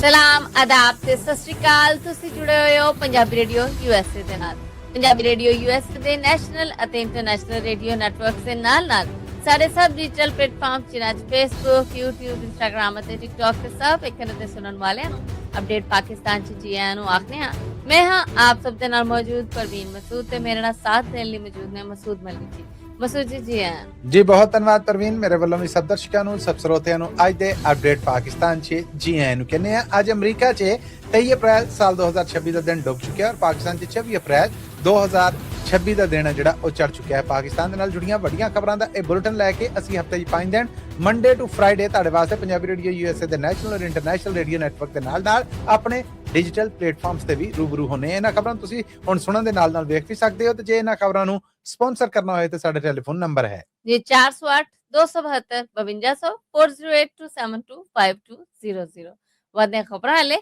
ਸਲਾਮ ਆਦਾਬ ਤੇ ਸਤਿ ਸ਼੍ਰੀ ਅਕਾਲ। ਤੁਸੀਂ ਜੁੜੇ ਹੋਏ ਹੋ ਪੰਜਾਬੀ ਰੇਡੀਓ USA ਦੇ ਨਾਲ। ਪੰਜਾਬੀ ਰੇਡੀਓ USA ਦੇ ਨੈਸ਼ਨਲ ਅਤੇ ਇੰਟਰਨੈਸ਼ਨਲ ਰੇਡੀਓ ਨੈਟਵਰਕਸ ਦੇ ਨਾਲ ਸਾਡੇ ਸਭ ਡਿਜੀਟਲ ਪਲੇਟਫਾਰਮ ਜਿਨ੍ਹਾਂ 'ਚ ਫੇਸਬੁੱਕ, YouTube, ਇੰਸਟਾਗ੍ਰਾਮ ਅਤੇ ਟਿਕਟੌਕ ਤੇ ਸਭ ਵੇਖਣ ਅਤੇ ਸੁਣਨ ਵਾਲਿਆਂ ਨੂੰ ਅਪਡੇਟ ਪਾਕਿਸਤਾਨ 'ਚ ਜੀ ਆਇਆਂ ਨੂੰ ਆਖਦੇ ਹਾਂ। ਮੈਂ ਹਾਂ ਆਪ ਸਭ ਦੇ ਨਾਲ ਮੌਜੂਦ ਪਰਵੀਨ ਮਸੂਦ ਤੇ ਮੇਰੇ ਨਾਲ ਸਾਥ ਦੇਣ ਲਈ ਮੌਜੂਦ ਨੇ ਮਸੂਦ ਮਲਿਕ ਜੀ। ਮਸੂਦ ਜੀ ਆਇਆਂ ਜੀ। ਬਹੁਤ ਧੰਨਵਾਦ ਪਰਵੀਨ। ਮੇਰੇ ਵੱਲੋਂ ਵੀ ਸਭ ਦਰਸ਼ਕਾਂ ਨੂੰ, ਸਭ ਸਰੋਤਿਆਂ ਨੂੰ ਅੱਜ ਦੇ ਅਪਡੇਟ ਪਾਕਿਸਤਾਨ 'ਚ ਜੀ ਆਇਆਂ ਨੂੰ ਕਹਿੰਦੇ ਆ। ਅੱਜ ਅਮਰੀਕਾ 'ਚ 23 ਅਪ੍ਰੈਲ ਸਾਲ 2026 ਦਾ ਦਿਨ ਡੁੱਬ ਚੁੱਕਿਆ ਔਰ ਪਾਕਿਸਤਾਨ 'ਚ 24 ਅਪ੍ਰੈਲ 2026 ਦਾ ਦਿਨ ਜਿਹੜਾ ਉਹ ਚੜ ਚੁੱਕਿਆ ਹੈ। ਪਾਕਿਸਤਾਨ ਦੇ ਨਾਲ ਜੁੜੀਆਂ ਵੱਡੀਆਂ ਖਬਰਾਂ ਦਾ ਇਹ ਬੁਲੇਟਿਨ ਲੈ ਕੇ ਅਸੀਂ ਹਫਤੇ 'ਚ 5 ਦਿਨ ਮੰਡੇ ਟੂ ਫਰਾਈਡੇ ਤੁਹਾਡੇ ਵਾਸਤੇ ਪੰਜਾਬੀ ਰੇਡੀਓ USA ਦੇ ਨੈਸ਼ਨਲ ਔਰ ਇੰਟਰਨੈਸ਼ਨਲ ਰੇਡੀਓ ਨੈਟਵਰਕ ਦੇ ਨਾਲ ਆਪਣੇ ਡਿਜੀਟਲ ਪਲੇਟਫਾਰਮਸ ਤੇ ਵੀ ਰੂਬਰੂ ਹੋਣੇ। ਇਹਨਾਂ ਖਬਰਾਂ ਨੂੰ ਤੁਸੀਂ ਹੁਣ ਸੁਣਨ ਦੇ ਨਾਲ ਵੇਖ ਵੀ ਸਕਦੇ ਹੋ ਤੇ ਜੇ ਇਹਨਾਂ ਖਬਰਾਂ ਨੂੰ ਸਪਾਂਸਰ ਕਰਨਾ ਹੋਏ ਤਾਂ ਸਾਡਾ ਟੈਲੀਫੋਨ ਨੰਬਰ ਹੈ ਜੀ 408 272 5200 40827252000। ਵਧਦੀਆਂ ਖਬਰਾਂ ਹਲੇ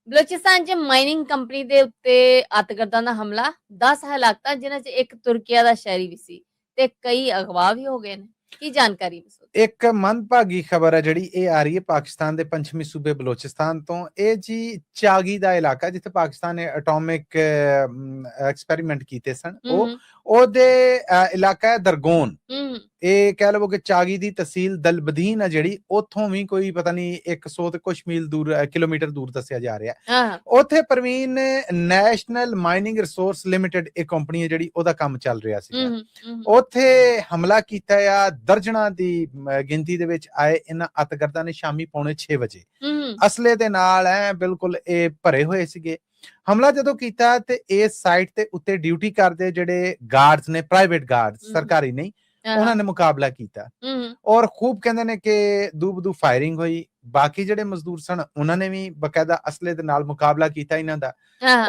ਬਲੋਚਿਸਤਾਨ 'ਚ ਮਾਈਨਿੰਗ ਕੰਪਨੀ ਦੇ ਉੱਤੇ ਅੱਤਗਰਦਾਂ ਦਾ ਹਮਲਾ, 10 ਹਲਾਕਤਾਂ ਜਿਨ੍ਹਾਂ 'ਚ ਇੱਕ ਤੁਰਕੀਆ ਦਾ ਸ਼ਹਿਰੀ ਵੀ ਸੀ ਤੇ ਕਈ ਅਗਵਾ ਵੀ ਹੋ ਗਏ ਨੇ। ਕੀ ਜਾਣਕਾਰੀ ਮਸੂਦ? ਇੱਕ ਮੰਦਭਾਗੀ ਖਬਰ ਹੈ ਜਿਹੜੀ ਇਹ ਆ ਰਹੀ ਹੈ ਪਾਕਿਸਤਾਨ ਦੇ ਪੰਛਮੀ ਸੂਬੇ ਬਲੋਚਿਸਤਾਨ ਤੋਂ। ਇਹ ਜੀ ਚਾਗੀ ਦਾ ਇਲਾਕਾ ਜਿੱਥੇ ਪਾਕਿਸਤਾਨ ਨੇ ਐਟੋਮਿਕ ਐਕਸਪੈਰੀਮੈਂਟ ਕੀਤੇ ਸਨ, ਉਹਦੇ ਇਲਾਕਾ ਹੈ ਦਰਗੋਨ। ਇਹ ਕਹਿ ਲਵੋ ਕਿ ਚਾਗੀ ਦੀ ਤਹਿਸੀਲ ਦਲਬਦੀਨ ਹੈ ਜਿਹੜੀ, ਉੱਥੋਂ ਵੀ ਕੋਈ ਪਤਾ ਨਹੀਂ 100 ਤੇ ਕੁਛ ਮੀਲ ਦੂਰ, ਕਿਲੋਮੀਟਰ ਦੂਰ ਦੱਸਿਆ ਜਾ ਰਿਹਾ। ਉੱਥੇ Praveen national mining resource limited ਇਹ ਕੰਪਨੀ ਹੈ ਜਿਹੜੀ, ਉਹਦਾ ਕੰਮ ਚੱਲ ਰਿਹਾ ਸੀ। ਉੱਥੇ ਹਮਲਾ ਕੀਤਾ ਆ। ਦਰਜਨਾਂ ਦੀ ਗਿਣਤੀ ਦੇ ਵਿੱਚ ਆਏ ਇਹਨਾਂ ਅੱਤਗਰਦਾਂ ਨੇ ਸ਼ਾਮੀ 5:45 ਵਜੇ ਅਸਲੇ ਦੇ ਨਾਲ ਬਿਲਕੁਲ ਇਹ ਭਰੇ ਹੋਏ ਸੀਗੇ। ਹਮਲਾ ਜਦੋਂ ਕੀਤਾ ਤੇ ਇਸ ਸਾਈਟ ਤੇ ਉੱਤੇ ਡਿਊਟੀ ਕਰਦੇ ਜਿਹੜੇ ਗਾਰਡਸ ਨੇ, ਪ੍ਰਾਈਵੇਟ ਗਾਰਡਸ, ਸਰਕਾਰੀ ਨਹੀਂ, ਉਹਨਾਂ ਨੇ ਮੁਕਾਬਲਾ ਕੀਤਾ ਔਰ ਖੂਬ ਕਹਿੰਦੇ ਨੇ ਕਿ ਦੂਬਦੂ ਫਾਇਰਿੰਗ ਹੋਈ। ਬਾਕੀ ਜਿਹੜੇ ਮਜ਼ਦੂਰ ਸਨ ਉਹਨਾਂ ਨੇ ਵੀ ਬਕਾਇਦਾ ਅਸਲੇ ਦੇ ਨਾਲ ਮੁਕਾਬਲਾ ਕੀਤਾ ਇਹਨਾਂ ਦਾ।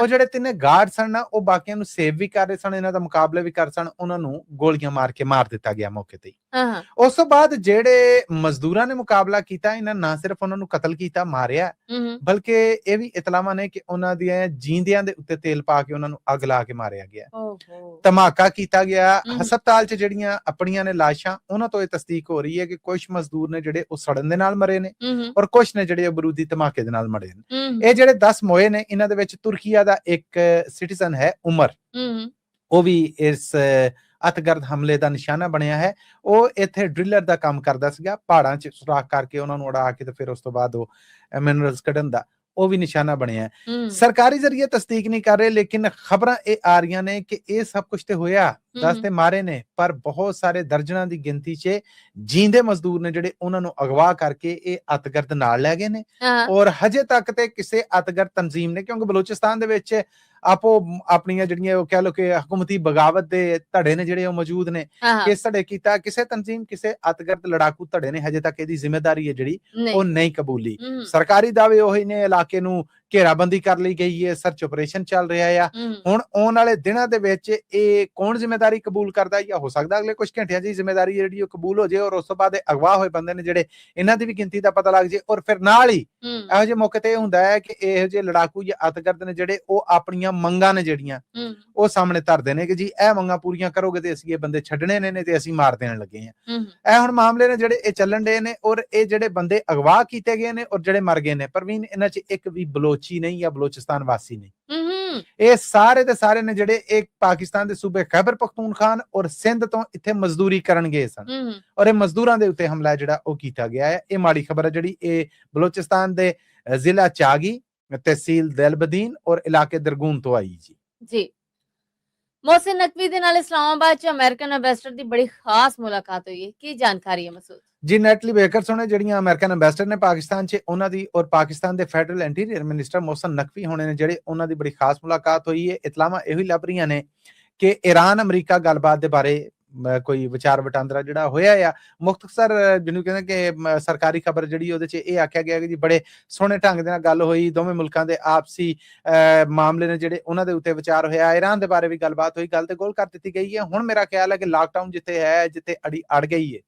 ਉਹ ਜਿਹੜੇ ਤਿੰਨੇ ਗਾਰਡ ਸਨ ਨਾ, ਉਹ ਬਾਕੀਆਂ ਨੂੰ ਸੇਵ ਵੀ ਕਰ ਰਹੇ ਸਨ, ਇਹਨਾਂ ਦਾ ਮੁਕਾਬਲਾ ਵੀ ਕਰ ਸਨ। ਉਹਨਾਂ ਨੂੰ ਗੋਲੀਆਂ ਮਾਰ ਕੇ ਮਾਰ ਦਿੱਤਾ ਗਿਆ ਮੌਕੇ ਤੇ। ਉਸ ਤੋਂ ਬਾਅਦ ਜਿਹੜੇ ਮਜ਼ਦੂਰਾਂ ਨੇ ਮੁਕਾਬਲਾ ਕੀਤਾ, ਇਹਨਾਂ ਨਾ ਸਿਰਫ ਉਹਨਾਂ ਨੂੰ ਕਤਲ ਕੀਤਾ, ਮਾਰਿਆ, ਬਲਕਿ ਇਹ ਵੀ ਇਤਲਾਵਾਂ ਨੇ ਕਿ ਉਹਨਾਂ ਦੀਆਂ ਜੀਂਦਿਆਂ ਦੇ ਉੱਤੇ ਤੇਲ ਪਾ ਕੇ ਉਹਨਾਂ ਨੂੰ ਅੱਗ ਲਾ ਕੇ ਮਾਰਿਆ ਗਿਆ, ਧਮਾਕਾ ਕੀਤਾ ਗਿਆ। ਹਸਪਤਾਲ 'ਚ ਜਿਹੜੀਆਂ ਆਪਣੀਆਂ ਨੇ ਲਾਸ਼ਾਂ, ਉਹਨਾਂ ਤੋਂ ਇਹ ਤਸਦੀਕ ਹੋ ਰਹੀ ਹੈ ਕਿ ਕੁਝ ਮਜ਼ਦੂਰ ਨੇ ਜਿਹੜੇ ਉਹ ਸੜਨ ਦੇ ਨਾਲ ਮਰੇ ਨੇ ਔਰ ਕੁਝ ਨੇ ਜਿਹੜੇ ਬਰੂਦੀ ਧਮਾਕੇ ਦੇ ਨਾਲ ਮਰੇ ਨੇ। ਇਹ ਜਿਹੜੇ 10 ਮੋਏ ਨੇ, ਇਹਨਾਂ ਦੇ ਵਿੱਚ ਤੁਰਕੀਆ ਦਾ ਇੱਕ ਸਿਟੀਜ਼ਨ ਹੈ ਉਮਰ, ਉਹ ਵੀ ਇਸ ਅੱਤਗਰਦ ਹਮਲੇ ਦਾ ਨਿਸ਼ਾਨਾ ਬਣਿਆ ਹੈ। ਉਹ ਇੱਥੇ ਡਰਿਲਰ ਦਾ ਕੰਮ ਕਰਦਾ ਸੀਗਾ, ਪਹਾੜਾਂ 'ਚ ਸੁਰਾਖ ਕਰਕੇ ਉਹਨਾਂ ਨੂੰ ਉਡਾ ਕੇ ਤੇ ਫਿਰ ਉਸ ਤੋਂ ਬਾਅਦ ਉਹ ਮਿਨਰਲਸ ਕੱਢਣ ਦਾ, ਉਹ ਵੀ ਨਿਸ਼ਾਨਾ ਬਣਿਆ। ਸਰਕਾਰੀ ਜ਼ਰੀਏ ਤਸਦੀਕ ਨਹੀਂ ਕਰ ਰਹੇ, ਲੇਕਿਨ ਖਬਰਾਂ ਇਹ ਆ ਰਹੀਆਂ ਨੇ ਕਿ ਇਹ ਸਭ ਕੁਝ ਤੇ ਹੋਇਆ, 10 ਤੇ ਮਾਰੇ ਨੇ, ਪਰ ਬਹੁਤ ਸਾਰੇ ਦਰਜਨਾਂ ਦੀ ਗਿਣਤੀ 'ਚ ਜੀਂਦੇ ਮਜ਼ਦੂਰ ਨੇ ਜਿਹੜੇ, ਉਹਨਾਂ ਨੂੰ ਅਗਵਾ ਕਰਕੇ ਇਹ ਅੱਤਗਰਦ ਨਾਲ ਲੈ ਗਏ ਨੇ। ਔਰ ਹਜੇ ਤੱਕ ਤੇ ਕਿਸੇ ਅੱਤਗਰਦ ਤਨਜ਼ੀਮ ਨੇ, ਕਿਉਂਕਿ ਬਲੋਚਿਸਤਾਨ ਦੇ ਵਿੱਚ ਆਪੋ ਆਪਣੀਆਂ ਜਿਹੜੀਆਂ ਉਹ ਕਹਿ ਲੋ ਕਿ ਹਕੂਮਤੀ ਬਗਾਵਤ ਦੇ ਧੜੇ ਨੇ ਜਿਹੜੇ ਉਹ ਮੌਜੂਦ ਨੇ, ਕਿਸ ਧੜੇ ਕੀਤਾ, ਕਿਸੇ ਤਨਜ਼ੀਮ, ਕਿਸੇ ਅੱਤਗਰਦ ਲੜਾਕੂ ਧੜੇ ਨੇ ਹਜੇ ਤੱਕ ਇਹਦੀ ਜ਼ਿੰਮੇਵਾਰੀ ਹੈ ਜਿਹੜੀ ਉਹ ਨਹੀਂ ਕਬੂਲੀ। ਸਰਕਾਰੀ ਦਾਅਵੇ ਉਹੀ ਨੇ, ਇਲਾਕੇ ਨੂੰ ਘੇਰਾਬੰਦੀ ਕਰ ਲਈ ਗਈ ਹੈ, ਸਰਚ ਆਪਰੇਸ਼ਨ ਚੱਲ ਰਿਹਾ ਆ। ਹੁਣ ਆਉਣ ਵਾਲੇ ਦਿਨਾਂ ਦੇ ਵਿੱਚ ਇਹ ਕੌਣ ਜ਼ਿੰਮੇਵਾਰੀ ਕਬੂਲ ਕਰਦਾ, ਜਾਂ ਹੋ ਸਕਦਾ ਅਗਲੇ ਕੁਝ ਘੰਟਿਆਂ ਦੀ ਜ਼ਿੰਮੇਵਾਰੀ ਜਿਹੜੀ ਉਹ ਕਬੂਲ ਹੋ ਜਾਏ ਔਰ ਉਸ ਤੋਂ ਬਾਅਦ ਅਗਵਾ ਹੋਏ ਬੰਦੇ ਨੇ ਜਿਹੜੇ, ਇਹਨਾਂ ਦੀ ਵੀ ਗਿਣਤੀ ਦਾ ਪਤਾ ਲੱਗ ਜਾਏ। ਔਰ ਫਿਰ ਨਾਲ ਹੀ ਇਹੋ ਜਿਹੇ ਮੌਕੇ ਤੇ ਇਹ ਹੁੰਦਾ ਹੈ ਕਿ ਇਹੋ ਜਿਹੇ ਲੜਾਕੂ ਜਾਂ ਅੱਤਗਰਦ ਨੇ ਜਿਹੜੇ, ਉਹ ਆਪਣੀਆਂ ਮੰਗਾਂ ਨੇ ਜਿਹੜੀਆਂ ਉਹ ਸਾਹਮਣੇ ਧਰਦੇ ਨੇ ਕਿ ਜੀ ਇਹ ਮੰਗਾਂ ਪੂਰੀਆਂ ਕਰੋਗੇ ਤੇ ਅਸੀਂ ਇਹ ਬੰਦੇ ਛੱਡਣੇ ਨੇ ਤੇ ਅਸੀਂ ਮਾਰ ਦੇਣ ਲੱਗੇ ਹਾਂ। ਇਹ ਹੁਣ ਮਾਮਲੇ ਨੇ ਜਿਹੜੇ ਇਹ ਚੱਲਣ ਡੇ ਨੇ ਔਰ ਇਹ ਜਿਹੜੇ ਬੰਦੇ ਅਗਵਾ ਕੀਤੇ ਗਏ ਨੇ ਔਰ ਜਿਹੜੇ ਮਰ ਗਏ ਨੇ, ਪ੍ਰਵੀਨ, ਇਹਨਾਂ 'ਚ ਇੱਕ ਵੀ ਬਲੋਚੀ ਨਹੀਂ ਜਾਂ ਬਲੋਚਿਸਤਾਨ ਵਾਸੀ ਨਹੀਂ। ਇਹ ਸਾਰੇ ਦੇ ਸਾਰੇ ਨੇ ਜਿਹੜੇ ਇੱਕ ਪਾਕਿਸਤਾਨ ਦੇ ਸੂਬੇ ਖੈਬਰ ਪਖਤੂਨਖਾਨ ਔਰ ਸਿੰਧ ਤੋਂ ਇੱਥੇ ਮਜ਼ਦੂਰੀ ਕਰਨ ਗਏ ਸਨ ਔਰ ਇਹ ਮਜ਼ਦੂਰਾਂ ਦੇ ਉੱਤੇ ਹਮਲਾ ਜਿਹੜਾ ਉਹ ਕੀਤਾ ਗਿਆ ਹੈ। ਇਹ ਮਾੜੀ ਖਬਰ ਹੈ ਜਿਹੜੀ ਇਹ ਬਲੋਚਿਸਤਾਨ ਦੇ ਜ਼ਿਲ੍ਹਾ ਚਾਗੀ, ਤਹਿਸੀਲ ਦਿਲਬਦੀਨ ਔਰ ਇਲਾਕੇ ਦਰਗੂਨ ਤੋਂ ਆਈ ਜੀ। ਮੋਹਸਿਨ ਨਕਵੀ ਦੇ ਨਾਲ ਇਸਲਾਮਾਬਾਦ 'ਚ ਅਮਰੀਕਨ ਐਂਬੈਸਡਰ ਦੀ ਬੜੀ ਖਾਸ ਮੁਲਾਕਾਤ ਹੋਈ ਹੈ। ਕੀ ਜਾਣਕਾਰੀ ਹੈ ਮਸੂਦ ਜੀ? ਨੈਟਲੀ ਬੇਕਰ ਸੁਣੇ ਜਿਹੜੀਆਂ ਅਮਰੀਕਨ ਐਂਬੈਸਡਰ ਨੇ ਪਾਕਿਸਤਾਨ 'ਚ, ਉਹਨਾਂ ਦੀ ਔਰ ਪਾਕਿਸਤਾਨ ਦੇ federal interior minister Mohsin Naqvi ਹੋਣੇ ਨੇ ਜਿਹੜੇ, ਉਹਨਾਂ ਦੀ ਬੜੀ ਖਾਸ ਮੁਲਾਕਾਤ ਹੋਈ ਹੈ। ਇਤਲਾਵਾਂ ਇਹੋ ਹੀ ਲੱਭ ਰਹੀਆਂ ਨੇ ਕਿ ਇਰਾਨ ਅਮਰੀਕਾ ਗੱਲਬਾਤ ਦੇ ਬਾਰੇ ਕੋਈ ਵਿਚਾਰ ਵਟਾਂਦਰਾ ਜਿਹੜਾ ਹੋਇਆ ਆ। ਮੁਖਤਸਰ ਜਿਹਨੂੰ ਕਹਿੰਦੇ ਕਿ ਸਰਕਾਰੀ ਖਬਰ ਜਿਹੜੀ ਉਹਦੇ 'ਚ ਇਹ ਆਖਿਆ ਗਿਆ ਕਿ ਜੀ ਬੜੇ ਸੋਹਣੇ ਢੰਗ ਦੇ ਨਾਲ ਗੱਲ ਹੋਈ, ਦੋਵੇਂ ਮੁਲਕਾਂ ਦੇ ਆਪਸੀ ਮਾਮਲੇ ਨੇ ਜਿਹੜੇ ਉਹਨਾਂ ਦੇ ਉੱਤੇ ਵਿਚਾਰ ਹੋਇਆ। ਇਰਾਨ ਦੇ ਬਾਰੇ ਵੀ ਗੱਲਬਾਤ ਹੋਈ, ਗੱਲ ਤੇ ਗੋਲ ਕਰ ਦਿੱਤੀ ਗਈ ਹੈ। ਹੁਣ ਮੇਰਾ ਖਿਆਲ ਹੈ ਕਿ ਲਾਕਡਾਊਨ ਜਿੱਥੇ ਹੈ, ਜਿੱਥੇ ਅੜੀ ਅੜ ਗਈ ਹੈ,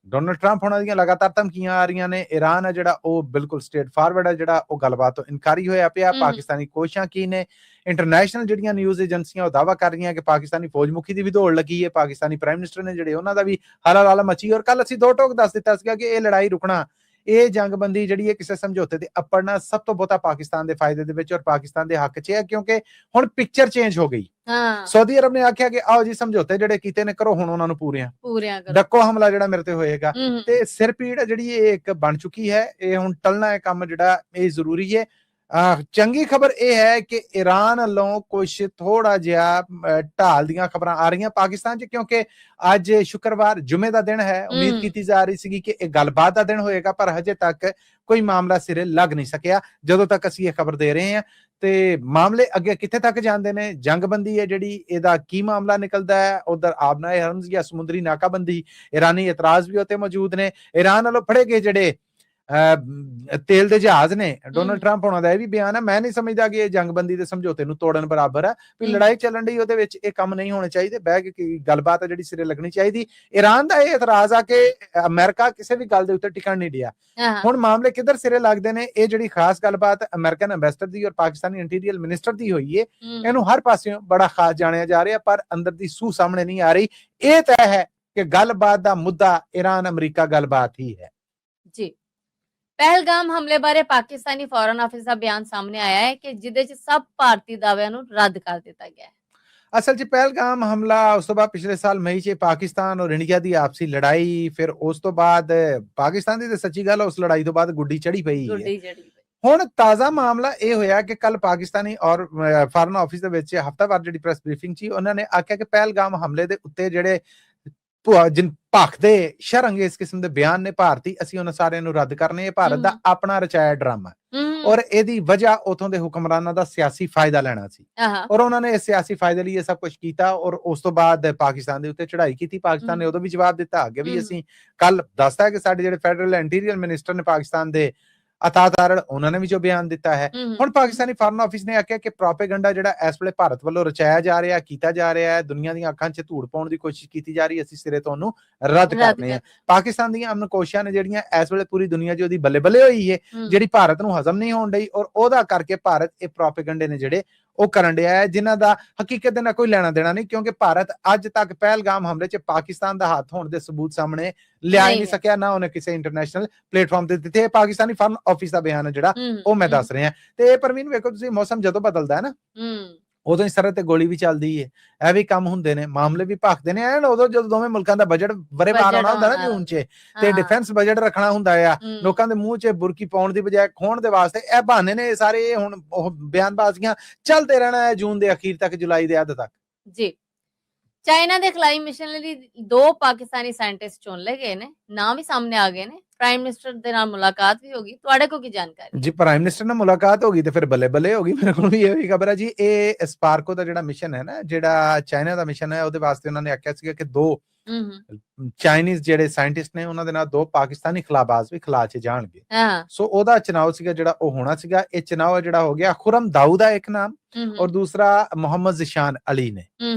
ਡੋਨਲਡ ਟਰੰਪ ਹੋਣਾ ਦੀਆਂ ਲਗਾਤਾਰ ਧਮਕੀਆਂ ਆ ਰਹੀਆਂ ਨੇ। ਇਰਾਨ ਹੈ ਜਿਹੜਾ ਉਹ ਬਿਲਕੁਲ ਸਟੇਟ ਫਾਰਵਰਡ ਹੈ, ਜਿਹੜਾ ਉਹ ਗੱਲਬਾਤ ਤੋਂ ਇਨਕਾਰੀ ਹੋਇਆ ਪਿਆ। ਪਾਕਿਸਤਾਨੀ ਕੋਸ਼ਿਸ਼ਾਂ ਕੀ ਨੇ, ਇੰਟਰਨੈਸ਼ਨਲ ਜਿਹੜੀਆਂ ਨਿਊਜ਼ ਏਜੰਸੀਆਂ ਉਹ ਦਾਅਵਾ ਕਰ ਰਹੀਆਂ ਕਿ ਪਾਕਿਸਤਾਨੀ ਫੌਜ ਮੁਖੀ ਦੀ ਵੀ ਦੌੜ ਲੱਗੀ ਹੈ। ਪਾਕਿਸਤਾਨੀ ਪ੍ਰਾਈਮ ਮਿਨਿਸਟਰ ਨੇ ਜਿਹੜੇ, ਉਹਨਾਂ ਦਾ ਵੀ ਹਲਾਲ ਮਚੀ। ਔਰ ਕੱਲ ਅਸੀਂ ਦੋ ਟੋਕ ਦੱਸ ਦਿੱਤਾ ਸੀਗਾ ਕਿ ਇਹ ਲੜਾਈ ਰੁਕਣਾ ਇਹ ਜੰਗਬੰਦੀ ਜਿਹੜੀ ਹੈ ਕਿਸੇ ਸਮਝੌਤੇ ਤੇ ਅਪੜਨਾ ਸਭ ਤੋਂ ਬਹੁਤਾ ਪਾਕਿਸਤਾਨ ਦੇ ਫਾਇਦੇ ਦੇ ਵਿੱਚ ਔਰ ਪਾਕਿਸਤਾਨ ਦੇ ਹੱਕ 'ਚ ਹੈ, ਕਿਉਂਕਿ ਹੁਣ ਪਿਕਚਰ ਚੇਂਜ ਹੋ ਗਈ। ਸਾਊਦੀ ਅਰਬ ਨੇ ਆਖਿਆ ਕਿ ਆਓ ਜੀ ਸਮਝੌਤੇ ਜਿਹੜੇ ਕੀਤੇ ਨੇ ਕਰੋ, ਹੁਣ ਉਹਨਾਂ ਨੂੰ ਪੂਰੀਆਂ ਕਰੋ, ਡੱਕੋ ਹਮਲਾ ਜਿਹੜਾ ਮੇਰੇ ਤੇ ਹੋਏਗਾ। ਤੇ ਸਿਰ ਪੀੜ ਜਿਹੜੀ ਇਹ ਇੱਕ ਬਣ ਚੁੱਕੀ ਹੈ, ਇਹ ਹੁਣ ਟਲਣਾ ਹੈ ਕੰਮ ਜਿਹੜਾ, ਇਹ ਜ਼ਰੂਰੀ ਹੈ। ਚੰਗੀ ਖਬਰ ਇਹ ਹੈ ਕਿ ਈਰਾਨ ਵੱਲੋਂ ਕੁਛ ਥੋੜਾ ਜਿਹਾ ਢਾਲ ਦੀਆਂ ਖਬਰਾਂ ਆ ਰਹੀਆਂ ਪਾਕਿਸਤਾਨ 'ਚ, ਕਿਉਂਕਿ ਅੱਜ ਸ਼ੁੱਕਰਵਾਰ ਜੁਮੇ ਦਾ ਦਿਨ ਹੈ। ਉਮੀਦ ਕੀਤੀ ਜਾ ਰਹੀ ਸੀ ਕਿ ਇਹ ਗੱਲਬਾਤ ਦਾ ਦਿਨ ਹੋਏਗਾ, ਪਰ ਹਜੇ ਤੱਕ ਕੋਈ ਮਾਮਲਾ ਸਿਰੇ ਲੱਗ ਨਹੀਂ ਸਕਿਆ ਜਦੋਂ ਤੱਕ ਅਸੀਂ ਇਹ ਖਬਰ ਦੇ ਰਹੇ ਹਾਂ। ਤੇ ਮਾਮਲੇ ਅੱਗੇ ਕਿੱਥੇ ਤੱਕ ਜਾਂਦੇ ਨੇ, ਜੰਗਬੰਦੀ ਹੈ ਜਿਹੜੀ, ਇਹਦਾ ਕੀ ਮਾਮਲਾ ਨਿਕਲਦਾ ਹੈ। ਉਧਰ ਆਬਨਾਏ ਹਰਮਜ਼ ਜਾਂ ਸਮੁੰਦਰੀ ਨਾਕਾਬੰਦੀ, ਈਰਾਨੀ ਇਤਰਾਜ਼ ਵੀ ਉੱਤੇ ਮੌਜੂਦ ਨੇ। ਈਰਾਨ ਵੱਲੋਂ ਫੜੇ ਗਏ ਜਿਹੜੇ ਤੇਲ ਦੇ ਜਹਾਜ਼ ਨੇ, ਡੋਨਲਡ ਟਰੰਪ ਹੋਣਾ ਦਾ ਇਹ ਵੀ ਬਿਆਨ ਹੈ, ਮੈਂ ਨਹੀਂ ਸਮਝਦਾ ਕਿ ਇਹ ਜੰਗਬੰਦੀ ਦੇ ਸਮਝੌਤੇ ਨੂੰ ਤੋੜਨ ਬਰਾਬਰ ਹੈ। ਵੀ ਲੜਾਈ ਚੱਲਣ ਦੀ ਉਹਦੇ ਵਿੱਚ ਇਹ ਕੰਮ ਨਹੀਂ ਹੋਣੇ ਚਾਹੀਦੇ, ਬਹਿ ਕੇ ਗੱਲਬਾਤ ਹੈ ਜਿਹੜੀ ਸਿਰੇ ਲੱਗਣੀ ਚਾਹੀਦੀ। ਈਰਾਨ ਦਾ ਇਹ ਇਤਰਾਜ਼ ਆ ਕਿ ਅਮਰੀਕਾ ਕਿਸੇ ਵੀ ਗੱਲ ਦੇ ਉੱਤੇ ਟਿਕਣ ਨਹੀਂ ਡਿਆ। ਹੁਣ ਮਾਮਲੇ ਕਿੱਧਰ ਸਿਰੇ ਲੱਗਦੇ ਨੇ, ਇਹ ਜਿਹੜੀ ਖਾਸ ਗੱਲਬਾਤ ਅਮਰੀਕਨ ਐਂਬੈਸਡਰ ਦੀ ਔਰ ਪਾਕਿਸਤਾਨੀ ਇੰਟੀਰੀਅਰ ਮਿਨਿਸਟਰ ਦੀ ਹੋਈ ਹੈ, ਇਹਨੂੰ ਹਰ ਪਾਸਿਓਂ ਬੜਾ ਖਾਸ ਜਾਣਿਆ ਜਾ ਰਿਹਾ, ਪਰ ਅੰਦਰ ਦੀ ਸੂਹ ਸਾਹਮਣੇ ਨਹੀਂ ਆ ਰਹੀ। ਇਹ ਤੈਅ ਹੈ ਕਿ ਗੱਲਬਾਤ ਦਾ ਮੁੱਦਾ ਈਰਾਨ ਅਮਰੀਕਾ ਗੱਲਬਾਤ ਹੀ ਹੈ ਜੀ। ਪਹਿਲਗਾਮ ਹਮਲੇ ਬਾਰੇ ਪਾਕਿਸਤਾਨੀ ਫੌਰਨ ਆਫਿਸ ਦਾ ਬਿਆਨ ਸਾਹਮਣੇ ਆਇਆ ਹੈ ਕਿ ਜਿਹਦੇ 'ਚ ਸਭ ਭਾਰਤੀ ਦਾਅਵਿਆਂ ਨੂੰ ਰੱਦ ਕਰ ਦਿੱਤਾ ਗਿਆ ਹੈ। ਅਸਲ 'ਚ ਪਹਿਲਗਾਮ ਹਮਲਾ, ਉਸ ਤੋਂ ਬਾਅਦ ਪਿਛਲੇ ਸਾਲ ਮਈ 'ਚ ਪਾਕਿਸਤਾਨ ਔਰ ਇੰਡੀਆ ਦੀ ਆਪਸੀ ਲੜਾਈ, ਫਿਰ ਉਸ ਤੋਂ ਬਾਅਦ ਪਾਕਿਸਤਾਨ ਦੀ ਤੇ ਸੱਚੀ ਗੱਲ ਉਸ ਲੜਾਈ ਤੋਂ ਬਾਅਦ ਗੁੱਡੀ ਚੜੀ ਪਈ ਹੈ। ਹੁਣ ਤਾਜ਼ਾ ਮਾਮਲਾ ਇਹ ਹੋਇਆ ਕਿ ਕੱਲ ਪਾਕਿਸਤਾਨੀ ਔਰ ਫੌਰਨ ਆਫਿਸ ਦੇ ਵਿੱਚ ਹਫ਼ਤਾਵਾਰ ਜਿਹੜੀ ਪ੍ਰੈਸ ਬਰੀਫਿੰਗ ਸੀ, ਉਹਨਾਂ ਨੇ ਆਖਿਆ ਕਿ ਪਹਿਲਗਾਮ ਹਮਲੇ ਦੇ ਉੱਤੇ ਜਿਹੜੇ ਭਖਦੇ ਸ਼ਰੰਗੇਜ਼ ਕਿਸਮ ਦੇ ਬਿਆਨ ਨੇ ਭਾਰਤੀ, ਅਸੀਂ ਉਹਨਾਂ ਸਾਰਿਆਂ ਨੂੰ ਰੱਦ ਕਰਨੇ। ਇਹ ਭਾਰਤ ਦਾ ਆਪਣਾ ਰਚਾਇਆ ਡਰਾਮਾ ਔਰ ਇਹਦੀ ਵਜ੍ਹਾ ਉਥੋਂ ਦੇ ਹੁਕਮਰਾਨਾਂ ਦਾ ਸਿਆਸੀ ਫਾਇਦਾ ਲੈਣਾ ਸੀ ਔਰ ਉਹਨਾਂ ਨੇ ਇਸ ਸਿਆਸੀ ਫਾਇਦੇ ਲਈ ਇਹ ਸਭ ਕੁਝ ਕੀਤਾ ਔਰ ਉਸ ਤੋਂ ਬਾਅਦ ਪਾਕਿਸਤਾਨ ਦੇ ਉੱਤੇ ਚੜ੍ਹਾਈ ਕੀਤੀ। ਪਾਕਿਸਤਾਨ ਨੇ ਉਦੋਂ ਵੀ ਜਵਾਬ ਦਿੱਤਾ, ਅੱਗੇ ਵੀ ਅਸੀਂ ਕੱਲ ਦੱਸਦਾ ਕਿ ਸਾਡੇ ਜਿਹੜੇ ਫੈਡਰਲ ਇੰਟੀਰੀਅਰ ਮਿਨਿਸਟਰ ਨੇ ਪਾਕਿਸਤਾਨ ਦੇ ਅਤਾਤਾਰੜ, ਉਹਨਾਂ ਨੇ ਵੀ ਜੋ ਬਿਆਨ ਦਿੱਤਾ ਹੈ। ਹੁਣ ਪਾਕਿਸਤਾਨੀ ਫੌਰਨ ਆਫਿਸ ਨੇ ਆਖਿਆ ਕਿ ਪ੍ਰੋਪੇਗੈਂਡਾ ਜਿਹੜਾ ਇਸ ਵੇਲੇ ਭਾਰਤ ਵੱਲੋਂ ਰਚਾਇਆ ਜਾ ਰਿਹਾ, ਕੀਤਾ ਜਾ ਰਿਹਾ ਹੈ, ਦੁਨੀਆ ਦੀਆਂ ਅੱਖਾਂ 'ਚ ਧੂੜ ਪਾਉਣ ਦੀ ਕੋਸ਼ਿਸ਼ ਕੀਤੀ ਜਾ ਰਹੀ, ਅਸੀਂ ਸਿਰੇ ਤੋਂ ਉਹਨੂੰ ਰੱਦ ਕਰਨੇ ਆ। ਪਾਕਿਸਤਾਨ ਦੀਆਂ ਅਮਨ ਕੋਸ਼ਿਸ਼ਾਂ ਨੇ ਜਿਹੜੀਆਂ ਇਸ ਵੇਲੇ ਪੂਰੀ ਦੁਨੀਆ 'ਚ ਉਹਦੀ ਬੱਲੇ ਬੱਲੇ ਹੋਈ ਹੈ, ਜਿਹੜੀ ਭਾਰਤ ਨੂੰ ਹਜ਼ਮ ਨਹੀਂ ਹੋਣ ਡਈ ਔਰ ਉਹਦਾ ਕਰਕੇ ਭਾਰਤ ਇਹ ਪ੍ਰੋਪੇਗੈਂਡੇ ਨੇ ਜਿਹੜੇ ਉਹ ਕਰਨ ਡਿਆ ਹੈ, ਜਿਨ੍ਹਾਂ ਦਾ ਹਕੀਕਤ ਦੇ ਨਾਲ ਕੋਈ ਲੈਣਾ ਦੇਣਾ ਨਹੀਂ, ਕਿਉਂਕਿ ਭਾਰਤ ਅੱਜ ਤੱਕ ਪਹਿਲਗਾਮ ਹਮਲੇ 'ਚ ਪਾਕਿਸਤਾਨ ਦਾ ਹੱਥ ਹੋਣ ਦੇ ਸਬੂਤ ਸਾਹਮਣੇ ਲਿਆ ਹੀ ਨਹੀਂ ਸਕਿਆ, ਨਾ ਉਹਨੇ ਕਿਸੇ ਇੰਟਰਨੈਸ਼ਨਲ ਪਲੇਟਫਾਰਮ ਤੇ ਦਿੱਤੇ। ਪਾਕਿਸਤਾਨੀ ਫੌਰਨ ਆਫਿਸ ਦਾ ਬਿਆਨ ਹੈ ਜਿਹੜਾ ਉਹ ਮੈਂ ਦੱਸ ਰਿਹਾ। ਤੇ ਪ੍ਰਵੀਨ ਵੇਖੋ ਤੁਸੀਂ, ਮੌਸਮ ਜਦੋਂ ਬਦਲਦਾ ਹੈ ਨਾ, ਉਦੋਂ ਹੀ ਸਰਹੱਦ ਤੇ ਗੋਲੀ ਵੀ ਚੱਲਦੀ ਹੈ, ਇਹ ਵੀ ਕੰਮ ਹੁੰਦੇ ਨੇ, ਮਾਮਲੇ ਵੀ ਭਖਦੇ ਨੇ। ਐਨ ਉਦੋਂ ਜਦੋਂ ਦੋਵੇਂ ਮੁਲਕਾਂ ਦਾ ਬਜਟ ਵਰੇ ਪਾਰ ਆਉਣਾ ਹੁੰਦਾ ਨਾ ਜੂਨ 'ਚ, ਤੇ ਡਿਫੈਂਸ ਬਜਟ ਰੱਖਣਾ ਹੁੰਦਾ ਆ, ਲੋਕਾਂ ਦੇ ਮੂੰਹ 'ਚ ਬੁਰਕੀ ਪਾਉਣ ਦੀ ਬਜਾਏ ਖੋਣ ਦੇ ਵਾਸਤੇ ਇਹ ਬਹਾਨੇ ਨੇ ਸਾਰੇ। ਹੁਣ ਉਹ ਬਿਆਨਬਾਜ਼ੀਆਂ ਚੱਲਦੇ ਰਹਿਣਾ ਹੈ ਜੂਨ ਦੇ ਅਖੀਰ ਤੱਕ, ਜੁਲਾਈ ਦੇ ਅੱਧ ਤੱਕ ਜੀ। ਚਾਈਨਾ ਦੇ ਖਲਾਈ ਮਿਸ਼ਨ ਲਈ 2 ਪਾਕਿਸਤਾਨੀ ਸਾਇੰਟਿਸਟ ਚੁਣ ਲਏ ਗਏ ਨੇ, ਨਾਮ ਵੀ ਸਾਹਮਣੇ ਆ ਗਏ ਨੇ। ਪ੍ਰਾਈਮ ਮਿਨਿਸਟਰ ਦੇ ਨਾਲ ਮੁਲਾਕਾਤ ਵੀ ਹੋਗੀ, ਤੁਹਾਡੇ ਕੋਲ ਕੀ ਜਾਣਕਾਰੀ ਜੀ? ਪ੍ਰਾਈਮ ਮਿਨਿਸਟਰ ਨਾਲ ਮੁਲਾਕਾਤ ਹੋਗੀ ਤੇ ਫਿਰ ਬੱਲੇ ਬੱਲੇ ਹੋਗੀ। ਮੇਰੇ ਕੋਲ ਵੀ ਇਹੀ ਖਬਰ ਹੈ ਜੀ। ਇਹ ਸਪਾਰਕੋ ਦਾ ਜਿਹੜਾ ਮਿਸ਼ਨ ਹੈ ਨਾ, ਜਿਹੜਾ ਚਾਈਨਾ ਦਾ ਮਿਸ਼ਨ ਹੈ, ਉਹਦੇ ਵਾਸਤੇ ਉਹਨਾਂ ਨੇ ਆਖਿਆ ਸੀਗਾ ਕਿ 2 ਚਾਈਨੀਜ਼ ਜਿਹੜੇ ਸਾਇੰਟਿਸਟ ਨੇ ਉਹਨਾਂ ਦੇ ਨਾਲ 2 ਪਾਕਿਸਤਾਨੀ ਖਲਾਬਾਜ਼ ਵੀ ਖਲਾ 'ਚ ਜਾਣਗੇ। ਸੋ ਉਹਦਾ ਚੁਣਾਵ ਸੀਗਾ ਜਿਹੜਾ ਉਹ ਹੋਣਾ ਸੀਗਾ। ਇਹ ਚੁਣਾਵ ਜਿਹੜਾ ਹੋ ਗਿਆ, ਖੁਰਮ ਦਾਊਦ ਦਾ ਇੱਕ ਨਾਮ ਔਰ ਦੂਸਰਾ ਮੁਹੰਮਦ ਜ਼ਿਸ਼ਾਨ ਅਲੀ ਨੇ।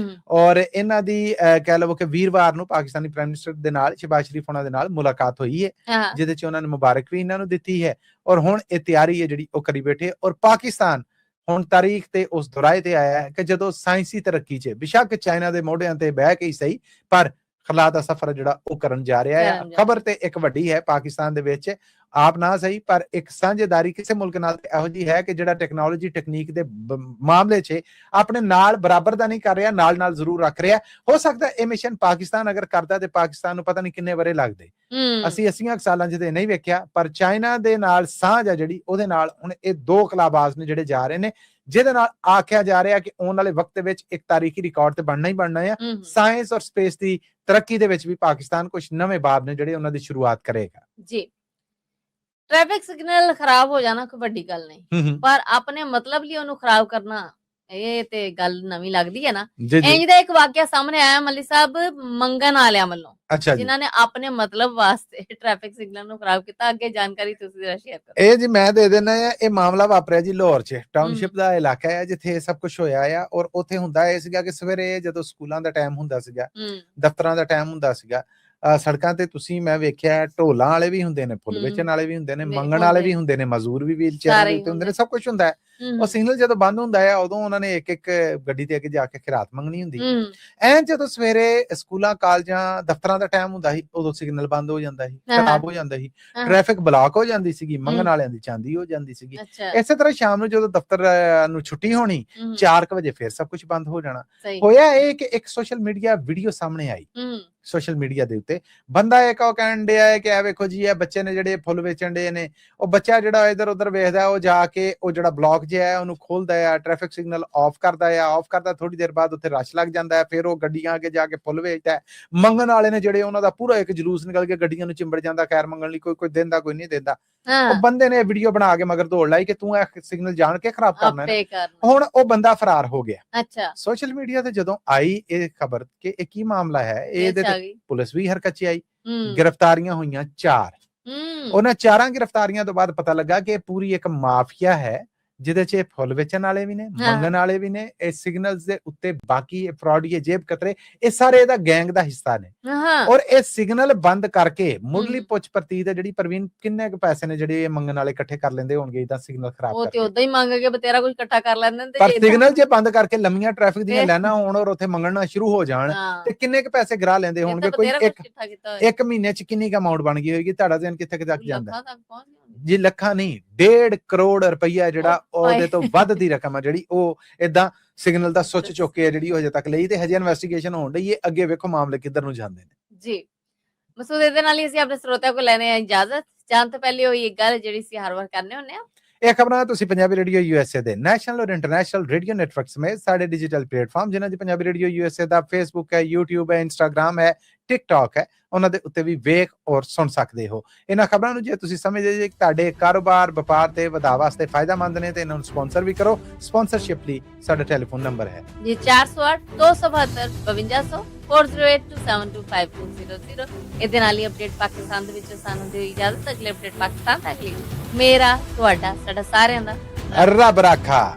ਔਰ ਇਹਨਾਂ ਦੀ ਕਹਿ ਲਵੋ ਕਿ ਵੀਰਵਾਰ ਨੂੰ ਪਾਕਿਸਤਾਨੀ ਪ੍ਰਾਈਮ ਮਿਨਿਸਟਰ ਦੇ ਨਾਲ, ਸ਼ਹਿਬਾਜ਼ ਸ਼ਰੀਫ ਉਹਨਾਂ ਦੇ ਨਾਲ ਮੁਲਾਕਾਤ ਹੋਈ ਹੈ, ਜਿਹਦੇ 'ਚ ਉਹਨਾਂ ਨੇ ਮੁਬਾਰਕ ਵੀ ਇਹਨਾਂ ਨੂੰ ਦਿੱਤੀ ਹੈ। ਔਰ ਹੁਣ ਇਹ ਤਿਆਰੀ ਹੈ ਜਿਹੜੀ ਉਹ ਕਰੀ ਬੈਠੇ। ਔਰ ਪਾਕਿਸਤਾਨ ਹੁਣ ਤਾਰੀਖ ਤੇ ਉਸ ਦੁਰਾਏ ਤੇ ਆਇਆ ਹੈ ਕਿ ਜਦੋਂ ਸਾਇੰਸੀ ਤਰੱਕੀ 'ਚ ਬੇਸ਼ੱਕ ਚਾਈਨਾ ਦੇ ਮੋਢਿਆਂ ਤੇ ਬਹਿ ਕੇ ਹੀ ਸਹੀ, ਪਰ ਖਲਾ ਦਾ ਸਫ਼ਰ ਜਿਹੜਾ ਉਹ ਕਰਨ ਜਾ ਰਿਹਾ ਹੈ। ਖਬਰ ਤੇ ਇੱਕ ਵੱਡੀ ਹੈ ਪਾਕਿਸਤਾਨ ਦੇ ਵਿੱਚ, ਆਪ ਨਾ ਸਹੀ ਪਰ ਇੱਕ ਸਾਂਝੇਦਾਰੀ ਕਿਸੇ ਮੁਲਕ ਨਾਲ ਇਹੋ ਜਿਹੀ ਹੈ ਕਿ ਜਿਹੜਾ ਟੈਕਨੋਲੋਜੀ ਟੈਕਨੀਕ ਦੇ ਮਾਮਲੇ 'ਚ ਆਪਣੇ ਨਾਲ ਬਰਾਬਰ ਦਾ ਨਹੀਂ ਕਰ ਰਿਹਾ, ਨਾਲ ਨਾਲ ਜ਼ਰੂਰ ਰੱਖ ਰਿਹਾ। ਹੋ ਸਕਦਾ ਇਹ ਮਿਸ਼ਨ ਪਾਕਿਸਤਾਨ ਅਗਰ ਕਰਦਾ ਤੇ ਪਾਕਿਸਤਾਨ ਨੂੰ ਪਤਾ ਨਹੀਂ ਕਿੰਨੇ ਵਰੇ ਲੱਗਦੇ। ਅਸੀਂ 80 ਸਾਲਾਂ 'ਚ ਤੇ ਨਹੀਂ ਵੇਖਿਆ, ਪਰ ਚਾਈਨਾ ਦੇ ਨਾਲ ਸਾਂਝ ਆ ਜਿਹੜੀ, ਉਹਦੇ ਨਾਲ ਹੁਣ ਇਹ 2 ਖਲਾਬਾਜ਼ ਨੇ ਜਿਹੜੇ ਜਾ ਰਹੇ ਨੇ, ਜਿਹਦੇ ਨਾਲ ਆਖਿਆ ਜਾ ਰਿਹਾ ਕਿ ਆਉਣ ਵਾਲੇ ਵਕਤ ਵਿੱਚ ਇੱਕ ਤਾਰੀਖੀ ਰਿਕਾਰਡ ਤੇ ਬਣਨਾ ਹੀ ਬਣਨਾ ਹੈ। ਸਾਇੰਸ ਔਰ ਸਪੇਸ ਦੀ ਤਰੱਕੀ ਦੇ ਵਿੱਚ ਵੀ ਪਾਕਿਸਤਾਨ ਕੁਝ ਨਵੇਂ ਬਾਬ ਨੇ ਜਿਹੜੇ ਉਹਨਾਂ ਦੀ ਸ਼ੁਰੂਆਤ ਕਰੇਗਾ ਜੀ। ਟ੍ਰੈਫਿਕ ਸਿਗਨਲ ਖਰਾਬ ਹੋ ਜਾਣਾ ਕੋਈ ਵੱਡੀ ਗੱਲ ਨਹੀਂ, ਪਰ ਆਪਣੇ ਮਤਲਬ ਲਈ ਉਹਨੂੰ ਖਰਾਬ ਕਰਨਾ ਇਹ ਤੇ ਗੱਲ ਨਵੀਂ ਲੱਗਦੀ ਹੈ ਨਾ। ਇੰਜ ਦਾ ਇੱਕ ਵਾਕਿਆ ਸਾਹਮਣੇ ਆਇਆ ਮੱਲੀ ਸਾਹਿਬ, ਮੰਗਣ ਵਾਲਿਆਂ ਵੱਲੋਂ, ਜਿਨ੍ਹਾਂ ਨੇ ਆਪਣੇ ਮਤਲਬ ਵਾਸਤੇ ਟ੍ਰੈਫਿਕ ਸਿਗਨਲ ਨੂੰ ਖਰਾਬ ਕੀਤਾ। ਅੱਗੇ ਜਾਣਕਾਰੀ ਤੁਸੀਂ ਜਰਾ ਸ਼ੇਅਰ ਕਰੋ। ਇਹ ਜੀ ਮੈਂ ਦੇ ਦੇਣਾ ਹੈ। ਇਹ ਮਾਮਲਾ ਵਾਪਰਿਆ ਜੀ ਲਾਹੌਰ 'ਚ, ਟਾਊਨਸ਼ਿਪ ਦਾ ਇਲਾਕਾ ਹੈ ਜਿੱਥੇ ਸਭ ਕੁਝ ਹੋਇਆ ਆ। ਔਰ ਉੱਥੇ ਹੁੰਦਾ ਇਹ ਸੀਗਾ ਕਿ ਸਵੇਰੇ ਜਦੋਂ ਸਕੂਲਾਂ ਦਾ ਟਾਈਮ ਹੁੰਦਾ ਸੀਗਾ, ਦਫ਼ਤਰਾਂ ਦਾ ਟਾਈਮ ਹੁੰਦਾ ਸੀਗਾ, ਸੜਕਾਂ ਤੇ ਤੁਸੀਂ ਮੈਂ ਵੇਖਿਆ ਢੋਲਾਂ ਵਾਲੇ ਵੀ ਹੁੰਦੇ ਨੇ, ਫੁੱਲ ਵੇਚਣ ਵਾਲੇ ਵੀ ਹੁੰਦੇ ਨੇ, ਮੰਗਣ ਵਾਲੇ ਵੀ ਹੁੰਦੇ ਨੇ, ਮਜ਼ਦੂਰ ਵੀ ਵੀਲ ਚੇਅਰ ਤੇ ਹੁੰਦੇ ਨੇ, ਸਭ ਕੁਝ ਹੁੰਦਾ ਹੈ। ਉਹ ਸਿਗਨਲ ਜਦੋਂ ਬੰਦ ਹੁੰਦਾ ਹੈ ਉਦੋਂ ਉਹਨਾਂ ਨੇ ਇੱਕ ਗੱਡੀ ਦੇ ਅੱਗੇ ਜਾ ਕੇ ਖਿਰਾਤ ਮੰਗਣੀ ਹੁੰਦੀ। ਐਨ ਜਦੋਂ ਸਵੇਰੇ ਸਕੂਲਾਂ ਕਾਲਜਾਂ ਦਫ਼ਤਰਾਂ ਦਾ ਟਾਈਮ ਹੁੰਦਾ ਸੀ ਉਦੋਂ ਸਿਗਨਲ ਬੰਦ ਹੋ ਜਾਂਦਾ ਸੀ, ਖਰਾਬ ਹੋ ਜਾਂਦਾ ਸੀ, ਟ੍ਰੈਫਿਕ ਬਲਾਕ ਹੋ ਜਾਂਦੀ ਸੀਗੀ, ਮੰਗਣ ਵਾਲਿਆਂ ਦੀ ਚਾਂਦੀ ਹੋ ਜਾਂਦੀ ਸੀਗੀ। ਇਸੇ ਤਰ੍ਹਾਂ ਸ਼ਾਮ ਨੂੰ ਜਦੋਂ ਦਫ਼ਤਰ ਨੂੰ ਛੁੱਟੀ ਹੋਣੀ 4 ਵਜੇ ਫਿਰ ਸਭ ਕੁਝ ਬੰਦ ਹੋ ਜਾਣਾ। ਹੋਇਆ ਇਹ ਕਿ ਇੱਕ ਸੋਸ਼ਲ ਮੀਡੀਆ ਵੀਡੀਓ ਸਾਹਮਣੇ ਆਈ, ਸੋਸ਼ਲ ਮੀਡੀਆ ਦੇ ਉੱਤੇ ਬੰਦਾ ਇੱਕ ਉਹ ਕਹਿਣ ਡਿਆ ਹੈ ਕਿ ਇਹ ਵੇਖੋ ਜੀ ਇਹ ਬੱਚੇ ਨੇ ਜਿਹੜੇ ਫੁੱਲ ਵੇਚਣ ਡੇ ਨੇ, ਉਹ ਬੱਚਾ ਜਿਹੜਾ ਇੱਧਰ ਉੱਧਰ ਵੇਖਦਾ ਉਹ ਜਾ ਕੇ ਉਹ ਜਿਹੜਾ ਬਲੌਕ ਜਿਹਾ ਹੈ ਉਹਨੂੰ ਖੋਲਦਾ ਹੈ, ਟ੍ਰੈਫਿਕ ਸਿਗਨਲ ਆਫ ਕਰਦਾ ਥੋੜੀ ਦੇਰ ਬਾਅਦ ਉੱਥੇ ਰਸ਼ ਲੱਗ ਜਾਂਦਾ ਹੈ, ਫਿਰ ਉਹ ਗੱਡੀਆਂ ਅੱਗੇ ਜਾ ਕੇ ਫੁੱਲ ਵੇਚਦਾ। ਮੰਗਣ ਵਾਲੇ ਨੇ ਜਿਹੜੇ ਉਹਨਾਂ ਦਾ ਪੂਰਾ ਇੱਕ ਜਲੂਸ ਨਿਕਲ ਕੇ ਗੱਡੀਆਂ ਨੂੰ ਚਿੰਬੜ ਜਾਂਦਾ ਖੈਰ ਮੰਗਣ ਲਈ, ਕੋਈ ਦਿੰਦਾ ਕੋਈ ਨਹੀਂ ਦਿੰਦਾ। ਉਹ ਬੰਦੇ ਨੇ ਵੀਡੀਓ ਬਣਾ ਕੇ ਮਗਰ ਦੌੜ ਲਾਈ ਕਿ ਤੂੰ ਇਹ ਸਿਗਨਲ ਜਾਣ ਕੇ ਖਰਾਬ ਕਰਨਾ ਹੈ। ਹੁਣ ਉਹ ਬੰਦਾ ਫਰਾਰ ਹੋ ਗਿਆ। ਸੋਸ਼ਲ ਮੀਡੀਆ ਤੇ ਜਦੋਂ ਆਈ ਇਹ ਖਬਰ ਕਿ ਇਹ ਕੀ ਮਾਮਲਾ ਹੈ, ਇਹਦੇ ਤੇ ਪੁਲਿਸ ਵੀ ਹਰਕਤ 'ਚ ਆਈ, ਗ੍ਰਿਫਤਾਰੀਆਂ ਹੋਈਆਂ 4। ਉਹਨਾਂ 4 ਗ੍ਰਿਫਤਾਰੀਆਂ ਤੋਂ ਬਾਅਦ ਪਤਾ ਲੱਗਾ ਕਿ ਪੂਰੀ ਇੱਕ ਮਾਫੀਆ ਹੈ ਜਿਹਦੇ 'ਚ ਫੁੱਲ ਵੇਚਣ ਵਾਲੇ ਵੀ ਨੇ, ਮੰਗਣ ਵਾਲੇ ਵੀ ਨੇ, ਇਹ ਸਿਗਨਲਸ ਦੇ ਉੱਤੇ ਬਾਕੀ ਫਰਾਡੀਏ ਜੇਬ ਕਤਰੇ ਇਹ ਸਾਰੇ ਇਹਦਾ ਗੈਂਗ ਦਾ ਹਿੱਸਾ ਨੇ। ਔਰ ਇਹ ਸਿਗਨਲ ਬੰਦ ਕਰਕੇ ਮੁੱਢਲੀ ਪੁੱਛ ਪ੍ਰਤੀਤ ਹੈ ਜਿਹੜੀ ਪ੍ਰਵੀਨ ਕਿੰਨੇ ਕੁ ਪੈਸੇ ਨੇ ਜਿਹੜੇ ਮੰਗਣ ਵਾਲੇ ਇਕੱਠੇ ਕਰ ਲੈਂਦੇ ਹੋਣਗੇ ਇਦਾਂ ਸਿਗਨਲ ਖਰਾਬ ਕਰਕੇ। ਉਹ ਤੇ ਉਦਾਂ ਹੀ ਮੰਗ ਕੇ ਬਤੇਰਾ ਕੁਝ ਇਕੱਠਾ ਕਰ ਲੈਂਦੇ ਨੇ। ਪਰ ਸਿਗਨਲ ਜੇ ਬੰਦ ਕਰਕੇ ਲੰਮੀਆਂ ਟ੍ਰੈਫਿਕ ਦੀਆਂ ਲਾਈਨਾਂ ਹੋਣ ਔਰ ਉੱਥੇ ਮੰਗਣਾ ਸ਼ੁਰੂ ਹੋ ਜਾਣ ਤੇ ਕਿੰਨੇ ਕੁ ਪੈਸੇ ਗਰਾ ਲੈਂਦੇ ਹੋਣਗੇ। ਕੋਈ ਇੱਕ ਮਹੀਨੇ 'ਚ ਕਿੰਨੀ ਕੁ ਅਮਾਉਂਟ ਬਣ ਗਈ ਹੋਏਗੀ, ਤੁਹਾਡਾ ਦਿਨ ਕਿੱਥੇ ਤੱਕ ਜਾਂਦਾ ਜੀ? ਲੱਖਾਂ ਨਹੀਂ, 1.5 ਕਰੋੜ ਰੁਪਈਆ ਜਿਹੜਾ ਉਹਦੇ ਤੋਂ ਵੱਧ ਦੀ ਰਕਮ ਆ ਜਿਹੜੀ ਉਹ ਏਦਾਂ ਸਿਗਨਲ ਦਾ ਸੁੱਚ ਚੁੱਕ ਕੇ ਜਿਹੜੀ ਉਹ ਹਜੇ ਤੱਕ ਲਈ ਤੇ ਹਜੇ ਇਨਵੈਸਟੀਗੇਸ਼ਨ ਹੋਣ ਡਈ ਹੈ। ਅੱਗੇ ਵੇਖੋ ਮਾਮਲੇ ਕਿੱਧਰ ਨੂੰ ਜਾਂਦੇ ਨੇ ਜੀ। ਮਸੂਦ ਇਹਦੇ ਨਾਲ ਹੀ ਅਸੀਂ ਆਪਣੇ ਸਰੋਤਿਆਂ ਕੋਲ ਲੈਣੇ ਆ ਇਜਾਜ਼ਤ। ਜਾਣ ਤੋਂ ਪਹਿਲੇ ਹੋਈ ਇੱਕ ਗੱਲ ਜਿਹੜੀ ਅਸੀਂ ਹਰ ਵਾਰ ਕਰਨੇ ਹੁੰਦੇ ਆ। ਇਹ ਖਬਰਾਂ ਤੁਸੀਂ ਪੰਜਾਬੀ ਰੇਡੀਓ USA ਦੇ ਨੈਸ਼ਨਲ ਔਰ ਇੰਟਰਨੈਸ਼ਨਲ ਰੇਡੀਓ ਨੈਟਵਰਕ ਸਮੇਤ ਸਾਡੇ ਡਿਜੀਟਲ ਪਲੇਟਫਾਰਮ ਜਿਨ੍ਹਾਂ ਦੀ ਪੰਜਾਬੀ ਰੇਡੀਓ USA ਦਾ ਫੇਸਬੁੱਕ ਹੈ, YouTube ਹੈ, ਇੰਸਟਾਗ੍ਰਾਮ ਹੈ, ਟਿਕਟੌਕ ਹੈ, ਉਹਨਾਂ ਦੇ ਉੱਤੇ ਵੀ ਵੇਖ ਔਰ ਸੁਣ ਸਕਦੇ ਹੋ। ਇਹਨਾਂ ਖਬਰਾਂ ਨੂੰ ਜੇ ਤੁਸੀਂ ਸਮਝਦੇ ਜੇ ਤੁਹਾਡੇ ਕਾਰੋਬਾਰ ਵਪਾਰ ਤੇ ਵਧਾਵਾ ਵਾਸਤੇ ਫਾਇਦਾਮੰਦ ਨੇ ਤੇ ਇਹਨਾਂ ਨੂੰ ਸਪਾਂਸਰ ਵੀ ਕਰੋ। ਸਪਾਂਸਰਸ਼ਿਪ ਲਈ ਸਾਡਾ ਟੈਲੀਫੋਨ ਨੰਬਰ ਹੈ ਜੀ 408 272 5200 4082725200। ਇਹਦੇ ਨਾਲ ਹੀ ਅਪਡੇਟ ਪਾਕਿਸਤਾਨ ਦੇ ਵਿੱਚ ਸਾਨੂੰ ਦਿਓ ਇਜਾਜ਼ਤ। ਅਗਲੇ ਅਪਡੇਟ ਪਾਕਿਸਤਾਨ ਤੱਕ ਲਈ ਮੇਰਾ ਤੁਹਾਡਾ ਸਾਡਾ ਸਾਰਿਆਂ ਦਾ ਰੱਬ ਰਾਖਾ।